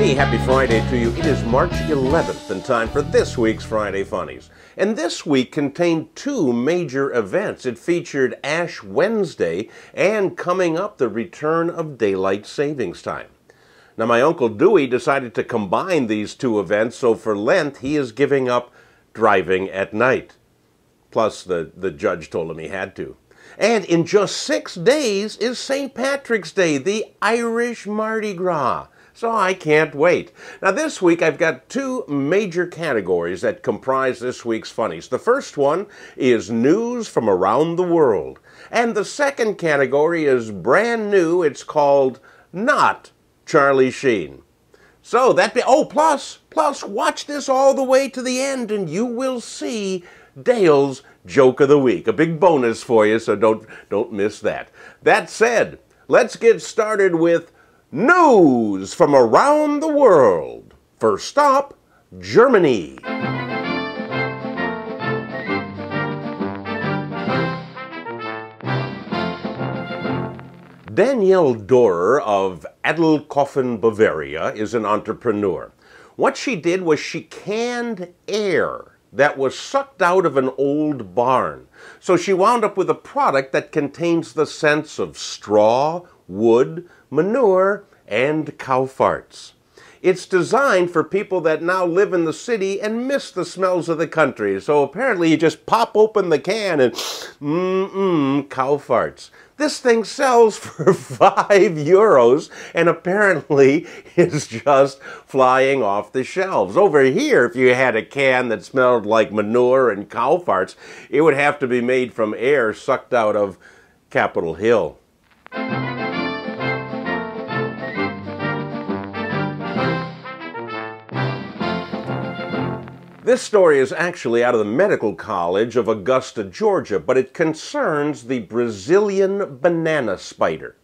Hey, happy Friday to you. It is March 11th and time for this week's Friday Funnies. And this week contained two major events. It featured Ash Wednesday and coming up the return of daylight savings time. Now, my Uncle Dewey decided to combine these two events, so for Lent he is giving up driving at night. Plus, the judge told him he had to. And in just 6 days is St. Patrick's Day, the Irish Mardi Gras. So I can't wait. Now this week I've got two major categories that comprise this week's Funnies. The first one is news from around the world. And the second category is brand new. It's called Not Charlie Sheen. So plus watch this all the way to the end and you will see Dale's Joke of the Week. A big bonus for you, so don't miss that. That said, let's get started with news from around the world. First stop, Germany. Danielle Dorer of Adelkofen, Bavaria, is an entrepreneur. What she did was she canned air that was sucked out of an old barn. So she wound up with a product that contains the scents of straw, wood, manure, and cow farts. It's designed for people that now live in the city and miss the smells of the country. So apparently you just pop open the can and cow farts. This thing sells for €5 and apparently is just flying off the shelves. Over here, if you had a can that smelled like manure and cow farts, it would have to be made from air sucked out of Capitol Hill. This story is actually out of the Medical College of Augusta, Georgia, but it concerns the Brazilian banana spider.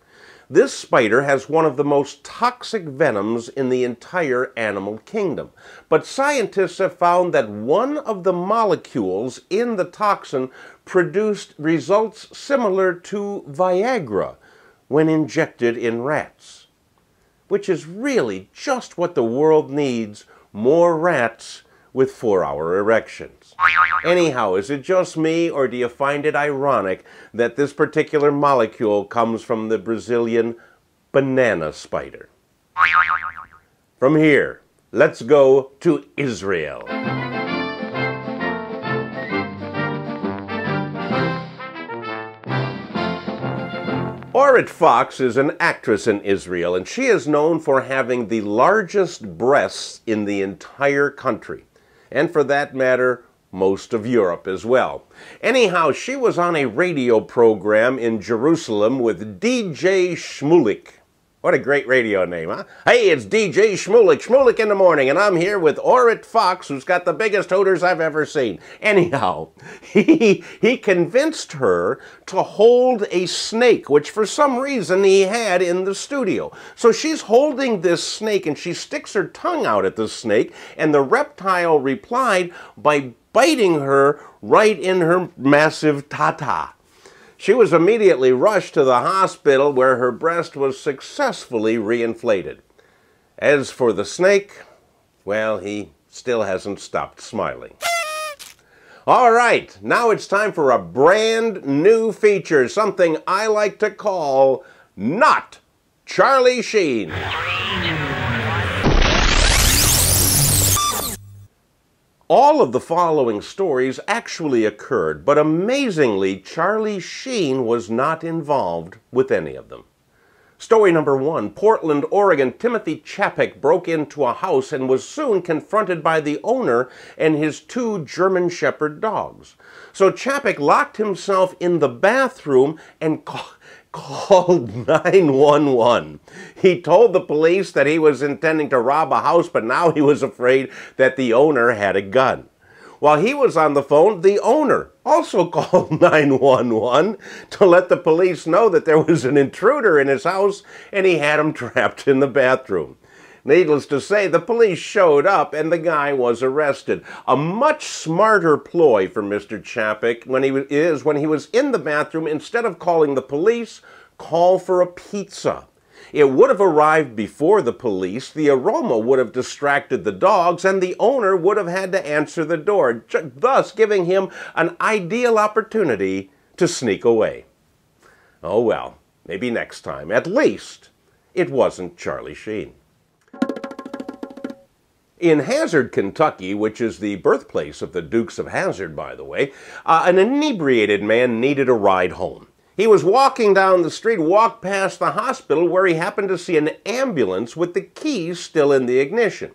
This spider has one of the most toxic venoms in the entire animal kingdom. But scientists have found that one of the molecules in the toxin produced results similar to Viagra when injected in rats. Which is really just what the world needs: more rats with 4-hour erections. Anyhow, is it just me, or do you find it ironic that this particular molecule comes from the Brazilian banana spider? From here, let's go to Israel. Orit Fox is an actress in Israel, and she is known for having the largest breasts in the entire country. And for that matter, most of Europe as well. Anyhow, she was on a radio program in Jerusalem with DJ Shmulik. What a great radio name, huh? Hey, it's DJ Shmulik in the morning, and I'm here with Orit Fox, who's got the biggest hooters I've ever seen. Anyhow, he convinced her to hold a snake, which for some reason he had in the studio. So she's holding this snake, and she sticks her tongue out at the snake, and the reptile replied by biting her right in her massive tata. She was immediately rushed to the hospital where her breast was successfully reinflated. As for the snake, well, he still hasn't stopped smiling. All right, now it's time for a brand new feature, something I like to call Not Charlie Sheen. All of the following stories actually occurred, but amazingly, Charlie Sheen was not involved with any of them. Story number 1, Portland, Oregon. Timothy Chapek broke into a house and was soon confronted by the owner and his 2 German Shepherd dogs. So Chapek locked himself in the bathroom and called 911. He told the police that he was intending to rob a house, but now he was afraid that the owner had a gun. While he was on the phone, the owner also called 911 to let the police know that there was an intruder in his house and he had him trapped in the bathroom. Needless to say, the police showed up and the guy was arrested. A much smarter ploy for Mr. Chapek when he was in the bathroom, instead of calling the police, call for a pizza. It would have arrived before the police, the aroma would have distracted the dogs, and the owner would have had to answer the door, thus giving him an ideal opportunity to sneak away. Oh well, maybe next time. At least it wasn't Charlie Sheen. In Hazard, Kentucky, which is the birthplace of the Dukes of Hazzard, by the way, an inebriated man needed a ride home. He was walking down the street, walked past the hospital, where he happened to see an ambulance with the keys still in the ignition.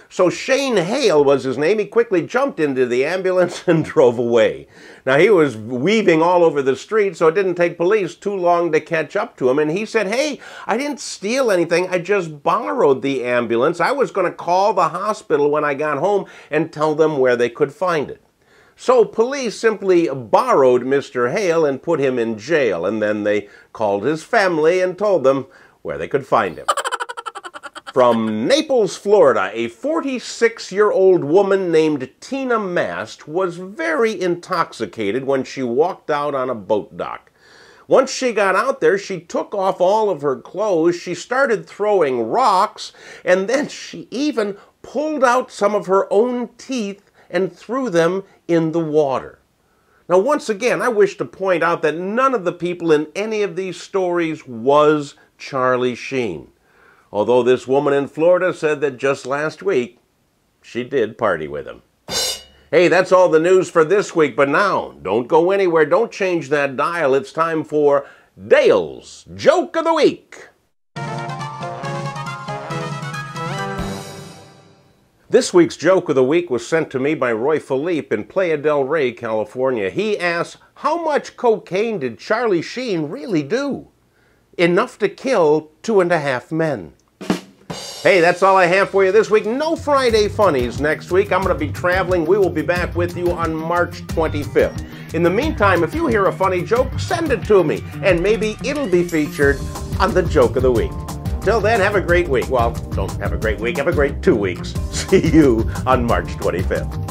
So Shane Hale was his name. He quickly jumped into the ambulance and drove away. Now, he was weaving all over the street, so it didn't take police too long to catch up to him. And he said, "Hey, I didn't steal anything. I just borrowed the ambulance. I was going to call the hospital when I got home and tell them where they could find it." So police simply borrowed Mr. Hale and put him in jail. And then they called his family and told them where they could find him. From Naples, Florida, a 46-year-old woman named Tina Mast was very intoxicated when she walked out on a boat dock. Once she got out there, she took off all of her clothes, she started throwing rocks, and then she even pulled out some of her own teeth and threw them in the water. Now, once again, I wish to point out that none of the people in any of these stories was Charlie Sheen. Although this woman in Florida said that just last week, she did party with him. Hey, that's all the news for this week, but now, don't go anywhere, don't change that dial. It's time for Dale's Joke of the Week. This week's Joke of the Week was sent to me by Roy Philippe in Playa del Rey, California. He asks, how much cocaine did Charlie Sheen really do? Enough to kill 2.5 men. Hey, that's all I have for you this week. No Friday Funnies next week. I'm going to be traveling. We will be back with you on March 25th. In the meantime, if you hear a funny joke, send it to me, and maybe it'll be featured on the Joke of the Week. Till then, have a great week. Well, don't have a great week. Have a great 2 weeks. See you on March 25th.